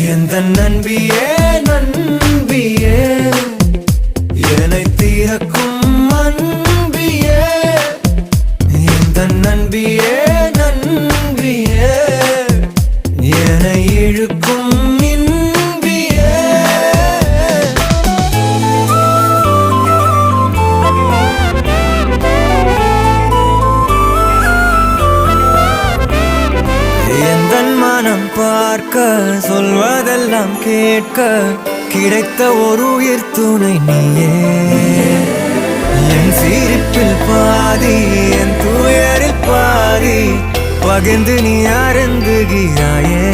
எந்த நண்பியே நண்பியே என்னை தீரக்கும் அன்பியே எந்த நண்பியே நண்பியே என்னை இழுக்கும் இன்பியே எந்தன் மனம் பார்க்க சொல்வதெல்லாம் கேட்க கிடைத்த ஒரு உயிர் துணை நீயே என் சிரிப்பில் பாதி என் துயரில் பாதி பகிர்ந்து நீ அருந்துகிறாயே